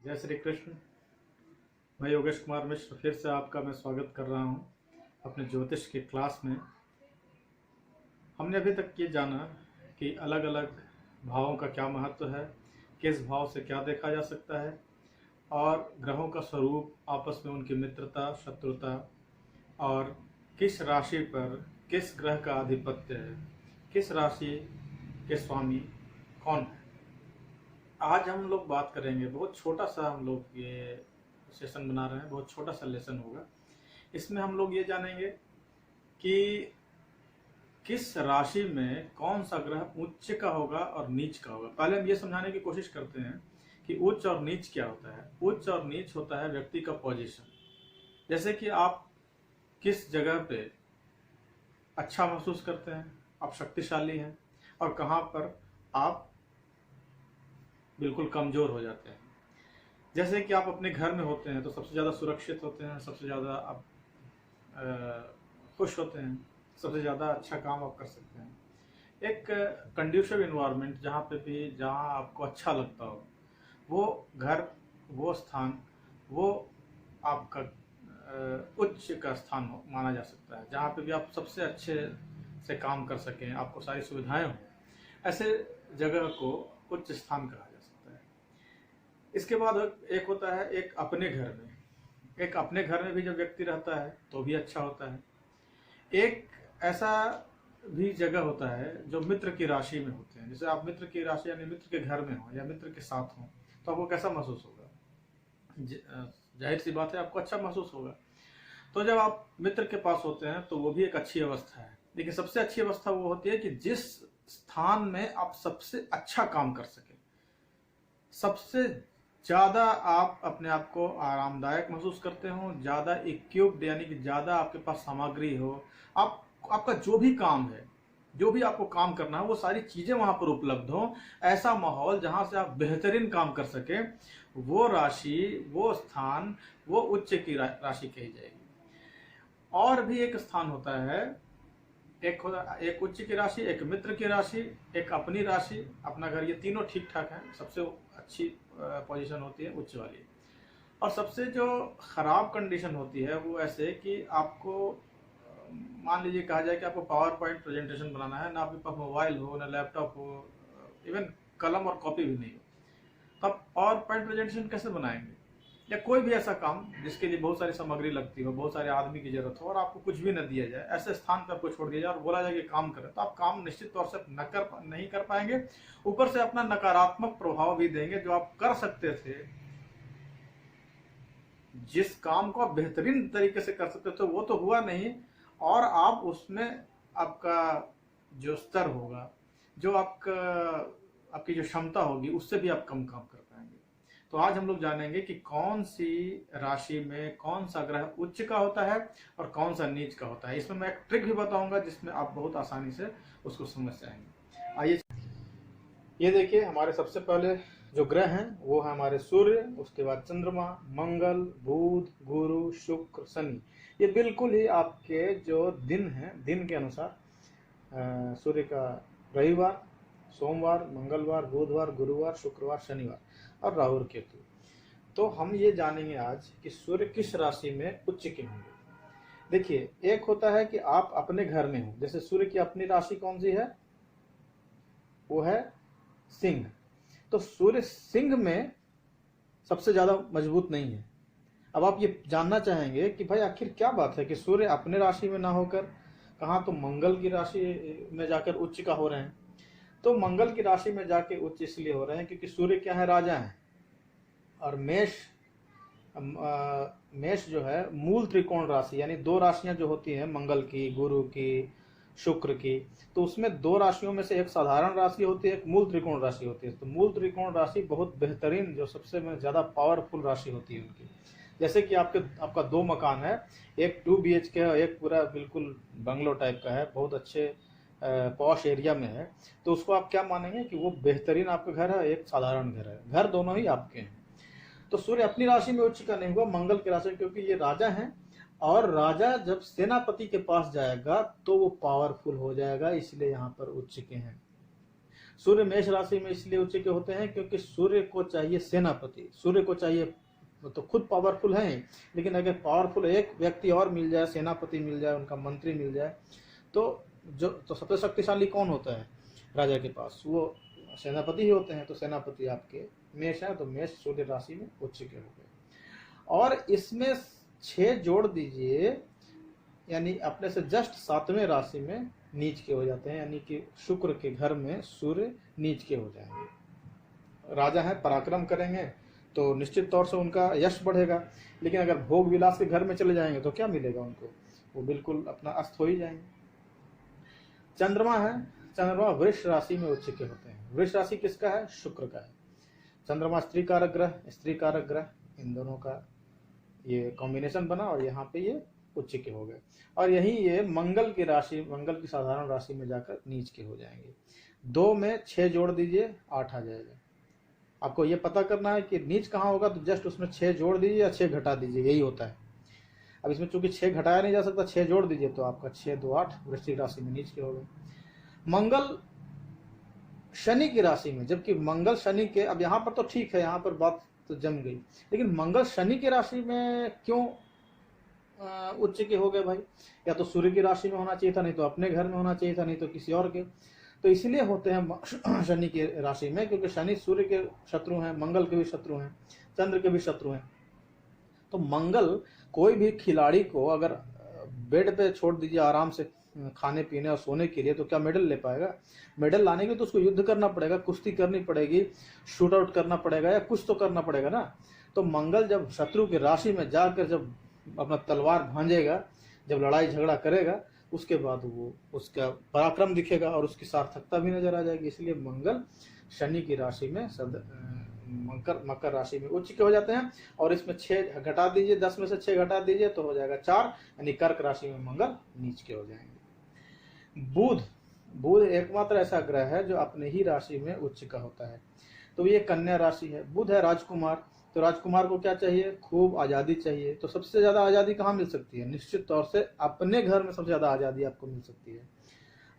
जय श्री कृष्ण। मैं योगेश कुमार मिश्र फिर से आपका मैं स्वागत कर रहा हूं अपने ज्योतिष की क्लास में। हमने अभी तक ये जाना कि अलग अलग भावों का क्या महत्व है, किस भाव से क्या देखा जा सकता है और ग्रहों का स्वरूप, आपस में उनकी मित्रता, शत्रुता और किस राशि पर किस ग्रह का आधिपत्य है, किस राशि के स्वामी कौन है। आज हम लोग बात करेंगे, बहुत छोटा सा हम लोग ये सेशन बना रहे हैं, बहुत छोटा सा लेसन होगा। इसमें हम लोग ये जानेंगे कि किस राशि में कौन सा ग्रह उच्च का होगा और नीच का होगा। पहले हम ये समझाने की कोशिश करते हैं कि उच्च और नीच क्या होता है। उच्च और नीच होता है व्यक्ति का पोजीशन, जैसे कि आप किस जगह पे अच्छा महसूस करते हैं, आप शक्तिशाली हैं, और कहाँ पर आप बिल्कुल कमजोर हो जाते हैं। जैसे कि आप अपने घर में होते हैं तो सबसे ज़्यादा सुरक्षित होते हैं, सबसे ज़्यादा आप खुश होते हैं, सबसे ज़्यादा अच्छा काम आप कर सकते हैं। एक कंड्यूसिव इन्वायरमेंट जहाँ पे भी जहाँ आपको अच्छा लगता हो, वो घर, वो स्थान, वो आपका उच्च का स्थान माना जा सकता है। जहाँ पे भी आप सबसे अच्छे से काम कर सकें, आपको सारी सुविधाएं हों, ऐसे जगह को उच्च स्थान कहा जा सकता है। इसके बाद एक होता है एक अपने घर में। एक अपने घर में भी जब व्यक्ति रहता है तो भी अच्छा होता है। एक ऐसा भी जगह होता है जो मित्र की राशि में होते हैं। जैसे आप मित्र की राशि यानी मित्र के घर में हो या मित्र के साथ हो तो आपको कैसा महसूस होगा? जाहिर सी बात है, आपको अच्छा महसूस होगा। तो जब आप मित्र के पास होते हैं तो वो भी एक अच्छी अवस्था है। लेकिन सबसे अच्छी अवस्था वो होती है कि जिस स्थान में आप सबसे अच्छा काम कर सके, सबसे ज़्यादा आप अपने आप को आरामदायक महसूस करते हो, ज़्यादा इक्विप्ड यानी कि ज़्यादा आपके पास सामग्री हो, आपका जो भी काम है, जो भी आपको काम करना है, वो सारी चीज़ें वहाँ पर उपलब्ध हो, ऐसा माहौल जहाँ से आप बेहतरीन काम कर सके, वो राशि, वो स्थान, वो उच्च की राशि कही जाएगी। और भी एक स्थान होता है, एक उच्च की राशि, एक मित्र की राशि, एक अपनी राशि, अपना घर। ये तीनों ठीक ठाक है। सबसे अच्छी पोजीशन होती है उच्च वाली। और सबसे जो खराब कंडीशन होती है वो ऐसे कि आपको मान लीजिए कहा जाए कि आपको पावर पॉइंट प्रेजेंटेशन बनाना है, ना आपके पास मोबाइल हो, ना लैपटॉप हो, इवन कलम और कॉपी भी नहीं हो, तो आप पावर पॉइंट प्रेजेंटेशन कैसे बनाएंगे? या कोई भी ऐसा काम जिसके लिए बहुत सारी सामग्री लगती हो, बहुत सारे आदमी की जरूरत हो, और आपको कुछ भी न दिया जाए, ऐसे स्थान पर आपको छोड़ दिया जाए और बोला जाए कि काम करें, तो आप काम निश्चित तौर से नहीं कर पाएंगे। ऊपर से अपना नकारात्मक प्रभाव भी देंगे। जो आप कर सकते थे, जिस काम को आप बेहतरीन तरीके से कर सकते थे, वो तो हुआ नहीं, और आप उसमें आपका जो स्तर होगा, जो आपकी जो क्षमता होगी, उससे भी आप कम काम कर पाएंगे। तो आज हम लोग जानेंगे कि कौन सी राशि में कौन सा ग्रह उच्च का होता है और कौन सा नीच का होता है। इसमें मैं एक ट्रिक भी बताऊंगा जिसमें आप बहुत आसानी से उसको समझ जाएंगे। आइए, ये देखिए, हमारे सबसे पहले जो ग्रह हैं वो है हमारे सूर्य, उसके बाद चंद्रमा, मंगल, बुध, गुरु, शुक्र, शनि। ये बिल्कुल ही आपके जो दिन हैं, दिन के अनुसार सूर्य का रविवार, सोमवार, मंगलवार, बुधवार, गुरुवार, शुक्रवार, शनिवार और राहु केतु। तो हम ये जानेंगे आज कि सूर्य किस राशि में उच्च के होंगे। देखिए, एक होता है कि आप अपने घर में हो। जैसे सूर्य की अपनी राशि कौन सी है? वो है सिंह। तो सूर्य सिंह में सबसे ज्यादा मजबूत नहीं है। अब आप ये जानना चाहेंगे कि भाई आखिर क्या बात है कि सूर्य अपने राशि में ना होकर कहाँ तो मंगल की राशि में जाकर उच्च का हो रहे हैं। तो मंगल की राशि में जाके उच्च इसलिए हो रहे हैं क्योंकि सूर्य क्या है? राजा है। और मेष जो है मूल त्रिकोण राशि, यानी दो राशियां जो होती हैं, मंगल की, गुरु की, शुक्र की, तो उसमें दो राशियों में से एक साधारण राशि होती है, एक मूल त्रिकोण राशि होती है। तो मूल त्रिकोण राशि बहुत बेहतरीन, जो सबसे ज्यादा पावरफुल राशि होती है उनकी। जैसे कि आपका दो मकान है, एक 2 BHK है, एक पूरा बिल्कुल बंगलो टाइप का है, बहुत अच्छे पॉश एरिया में है, तो उसको आप क्या मानेंगे कि वो बेहतरीन आपका घर है, एक साधारण घर है। घर दोनों ही आपके हैं। तो सूर्य अपनी राशि में उच्च का नहीं हुआ, मंगल की राशि, क्योंकि ये राजा हैं, और राजा जब सेनापति के पास जाएगा तो वो पावरफुल हो जाएगा, इसलिए यहाँ पर उच्च के हैं। सूर्य मेष राशि में इसलिए उच्च के होते हैं क्योंकि सूर्य को चाहिए सेनापति, सूर्य को चाहिए, तो खुद पावरफुल है, लेकिन अगर पावरफुल एक व्यक्ति और मिल जाए, सेनापति मिल जाए, उनका मंत्री मिल जाए, तो सबसे शक्तिशाली कौन होता है राजा के पास? वो सेनापति ही होते हैं। तो सेनापति आपके मेष है, तो मेष सूर्य राशि में उच्च के हो गए। और इसमें 6 जोड़ दीजिए, यानी अपने से जस्ट 7वें राशि में नीच के हो जाते हैं, यानी कि शुक्र के घर में सूर्य नीच के हो जाएंगे। राजा है, पराक्रम करेंगे तो निश्चित तौर से उनका यश बढ़ेगा, लेकिन अगर भोग विलास के घर में चले जाएंगे तो क्या मिलेगा उनको? वो बिल्कुल अपना अस्त हो ही जाएंगे। चंद्रमा है, चंद्रमा वृष राशि में उच्च के होते हैं। वृष राशि किसका है? शुक्र का है। चंद्रमा स्त्री कारक ग्रह, स्त्री कारक ग्रह, इन दोनों का ये कॉम्बिनेशन बना और यहाँ पे ये उच्च के हो गए। और यही ये मंगल की राशि, मंगल की साधारण राशि में जाकर नीच के हो जाएंगे। 2 में 6 जोड़ दीजिए, 8 आ जाएगा। आपको ये पता करना है कि नीच कहाँ होगा, तो जस्ट उसमें 6 जोड़ दीजिए या 6 घटा दीजिए, यही होता है। अब इसमें चूंकि 6 घटाया नहीं जा सकता, 6 जोड़ दीजिए तो आपका 6 2 8 वृश्चिक राशि में नीच के हो गए। मंगल शनि की राशि में, जबकि मंगल शनि के, अब यहाँ पर तो ठीक है, यहाँ पर बात तो जम गई, लेकिन मंगल शनि की राशि में क्यों उच्च के हो गए भाई? या तो सूर्य की राशि में होना चाहिए था, नहीं तो अपने घर में होना चाहिए था, नहीं तो किसी और के। तो इसलिए होते हैं शनि की राशि में क्योंकि शनि सूर्य के शत्रु हैं, मंगल के भी शत्रु हैं, चंद्र के भी शत्रु हैं। तो मंगल कोई भी खिलाड़ी को अगर बेड पे छोड़ दीजिए आराम से खाने पीने और सोने के लिए, तो क्या मेडल ले पाएगा? मेडल लाने के लिए तो उसको युद्ध करना पड़ेगा, कुश्ती करनी पड़ेगी, शूट आउट करना पड़ेगा, या कुछ तो करना पड़ेगा ना। तो मंगल जब शत्रु की राशि में जाकर जब अपना तलवार भांजेगा, जब लड़ाई झगड़ा करेगा, उसके बाद वो उसका पराक्रम दिखेगा और उसकी सार्थकता भी नजर आ जाएगी। इसलिए मंगल शनि की राशि में मकर राशि में उच्च के हो जाते हैं। और इसमें 6 घटा दीजिए, 10 में से 6 घटा दीजिए तो हो जाएगा 4, यानी कर्क राशि में मंगल नीच के हो जाएंगे। बुध एकमात्र ऐसा ग्रह है जो अपने ही राशि में उच्च का होता है। तो ये कन्या राशि है। बुध है राजकुमार, तो राजकुमार को क्या चाहिए? खूब आज़ादी चाहिए। तो सबसे ज़्यादा आज़ादी कहाँ मिल सकती है? निश्चित तौर से अपने घर में सबसे ज़्यादा आज़ादी आपको मिल सकती है।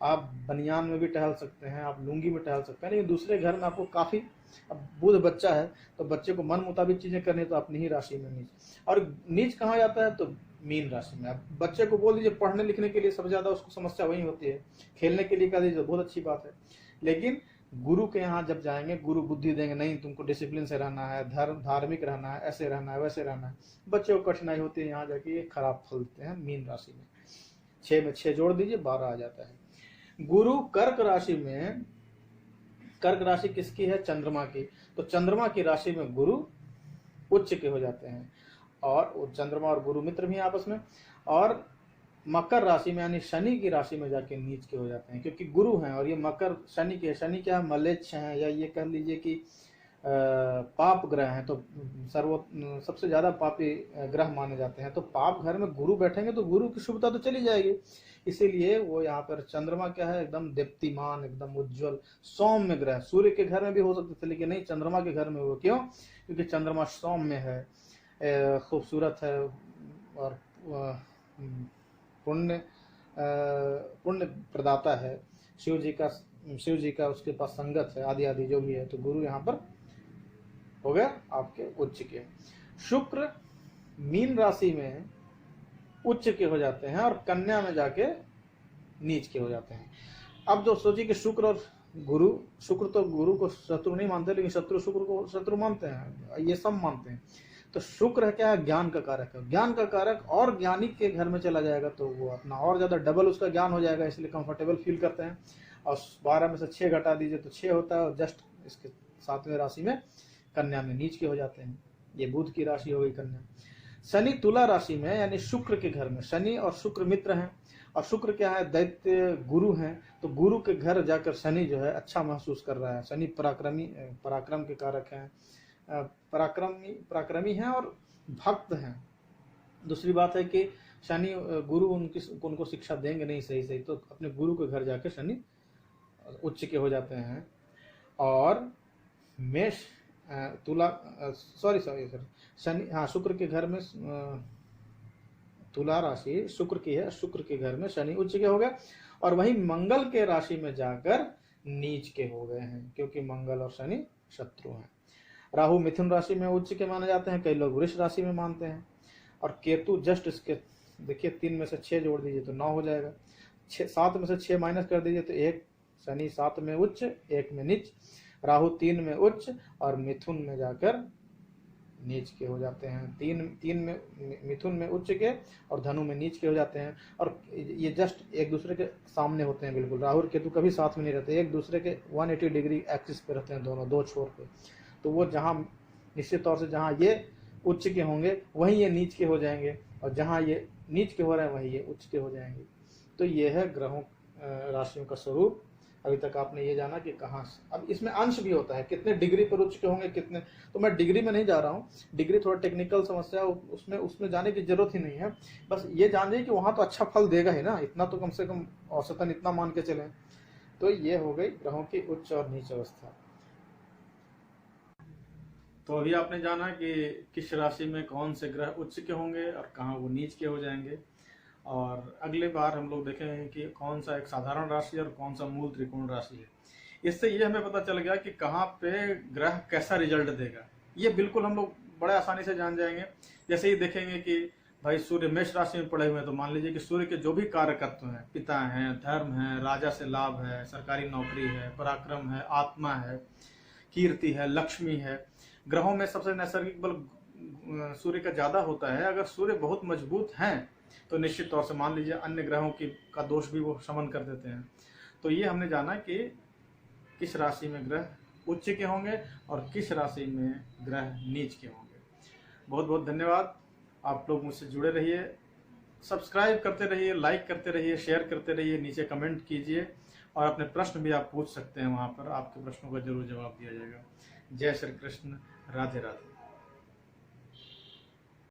आप बनियान में भी टहल सकते हैं, आप लुंगी में टहल सकते हैं, लेकिन दूसरे घर में आपको काफ़ी, अब बुध बच्चा है तो बच्चे को मन मुताबिक चीज़ें करनी, तो अपनी ही राशि में नीच। और नीच कहाँ जाता है? तो मीन राशि में। अब बच्चे को बोल दीजिए पढ़ने लिखने के लिए सबसे ज़्यादा उसको समस्या वही होती है, खेलने के लिए कह दीजिए बहुत अच्छी बात है, लेकिन गुरु के यहाँ जब जाएंगे, गुरु बुद्धि देंगे, नहीं तुमको डिसिप्लिन से रहना है, धार्मिक रहना है, ऐसे रहना है, वैसे रहना है, बच्चे को कठिनाई होती है, यहाँ जाके ये खराब फल देते हैं मीन राशि में। 6 में 6 जोड़ दीजिए, 12 आ जाता है। गुरु कर्क राशि में, कर्क राशि किसकी है? चंद्रमा की। तो चंद्रमा की राशि में गुरु उच्च के हो जाते हैं, और चंद्रमा और गुरु मित्र भी आपस में। और मकर राशि में यानी शनि की राशि में जाके नीच के हो जाते हैं, क्योंकि गुरु हैं और ये मकर शनि के, शनि क्या है? मलेच्छ हैं, या ये कह लीजिए कि पाप ग्रह हैं। तो सबसे ज्यादा पापी ग्रह माने जाते हैं। तो पाप घर में गुरु बैठेंगे तो गुरु की शुभता तो चली जाएगी। इसीलिए वो यहाँ पर चंद्रमा क्या है? एकदम दीप्तिमान, एकदम उज्जवल, सौम्य ग्रह। सूर्य के घर में भी हो सकते थे, लेकिन नहीं, चंद्रमा के घर में वो। क्यों? क्योंकि चंद्रमा सौम्य है, खूबसूरत है, और पुण्य प्रदाता है, शिव जी का उसके पास संगत है, आदि आदि जो भी है। तो गुरु यहाँ पर हो गया आपके उच्च के। शुक्र मीन राशि में उच्च के हो जाते हैं और कन्या में जाके नीच के हो जाते हैं। अब जो सोचिए कि शुक्र तो गुरु को शत्रु नहीं मानते, लेकिन शत्रु शुक्र को शत्रु मानते हैं, ये सब मानते हैं। तो शुक्र क्या है? ज्ञान का कारक है। ज्ञान का कारक, और ज्ञानी के घर में चला जाएगा तो वो अपना और ज्यादा डबल उसका ज्ञान हो जाएगा, इसलिए कंफर्टेबल फील करते हैं। और 12 में से 6 घटा दीजिए तो 6 होता है, और जस्ट इसके 7वें राशि में कन्या में नीच के हो जाते हैं। ये बुध की राशि हो गई कन्या। शनि तुला राशि में, यानी शुक्र के घर में। शनि और शुक्र मित्र हैं, और शुक्र क्या है? दैत्य गुरु हैं। तो गुरु के घर जाकर शनि जो है अच्छा महसूस कर रहा है। शनि पराक्रम के कारक हैं, पराक्रमी हैं और भक्त हैं। दूसरी बात है कि शनि गुरु उनको शिक्षा देंगे नहीं सही, तो अपने गुरु के घर जाकर शनि उच्च के हो जाते हैं। और मेष शनि, हाँ, शुक्र के घर में, तुला राशि शुक्र की है, शुक्र के घर में शनि उच्च के हो गए। और वही मंगल के राशि में जाकर नीच के हो गए हैं, क्योंकि मंगल और शनि शत्रु हैं। राहु मिथुन राशि में उच्च के माने जाते हैं, कई लोग वृष राशि में मानते हैं। और केतु जस्ट इसके देखिए 3 में से 6 जोड़ दीजिए तो 9 हो जाएगा। 7 में से 6 माइनस कर दीजिए तो 1। शनि 7 में उच्च, 1 में नीच। राहु 3 में उच्च और मिथुन में जाकर नीच के हो जाते हैं। 3 में मिथुन में उच्च के और धनु में नीच के हो जाते हैं। और ये जस्ट एक दूसरे के सामने होते हैं बिल्कुल। राहु और केतु कभी साथ में नहीं रहते, एक दूसरे के 180 डिग्री एक्सिस पे रहते हैं दोनों, दो छोर पे। तो वो जहाँ निश्चित तौर से जहाँ ये उच्च के होंगे वहीं ये नीच के हो जाएंगे, और जहाँ ये नीच के हो रहे हैं वहीं ये उच्च के हो जाएंगे। तो ये है ग्रहों राशियों का स्वरूप। अभी तक आपने ये जाना कि कहाँ, अब इसमें अंश भी होता है, कितने डिग्री पर उच्च के होंगे कितने, तो मैं डिग्री में नहीं जा रहा हूँ, डिग्री थोड़ा टेक्निकल समस्या, उसमें जाने की जरूरत ही नहीं है। बस ये जान जाइए कि वहाँ तो अच्छा फल देगा ही ना, इतना तो कम से कम औसतन इतना मान के चलें। तो ये हो गई ग्रहों की उच्च और नीच अवस्था। तो अभी आपने जाना कि किस राशि में कौन से ग्रह उच्च के होंगे और कहाँ वो नीच के हो जाएंगे। और अगले बार हम लोग देखेंगे कि कौन सा एक साधारण राशि और कौन सा मूल त्रिकोण राशि है। इससे ये हमें पता चल गया कि कहाँ पे ग्रह कैसा रिजल्ट देगा, ये बिल्कुल हम लोग बड़े आसानी से जान जाएंगे। जैसे ही देखेंगे कि भाई सूर्य मेष राशि में पड़े हुए हैं, तो मान लीजिए कि सूर्य के जो भी कारकत्व हैं, पिता हैं, धर्म है, राजा से लाभ है, सरकारी नौकरी है, पराक्रम है, आत्मा है, कीर्ति है, लक्ष्मी है। ग्रहों में सबसे नैसर्गिक बल सूर्य का ज्यादा होता है। अगर सूर्य बहुत मजबूत हैं तो निश्चित तौर से मान लीजिए अन्य ग्रहों का दोष भी वो शमन कर देते हैं। तो ये हमने जाना कि किस राशि में ग्रह उच्च के होंगे और किस राशि में ग्रह नीच के होंगे। बहुत बहुत धन्यवाद। आप लोग मुझसे जुड़े रहिए, सब्सक्राइब करते रहिए, लाइक करते रहिए, शेयर करते रहिए, नीचे कमेंट कीजिए और अपने प्रश्न भी आप पूछ सकते हैं, वहाँ पर आपके प्रश्नों का जरूर जवाब दिया जाएगा। जय श्री कृष्ण, राधे राधे।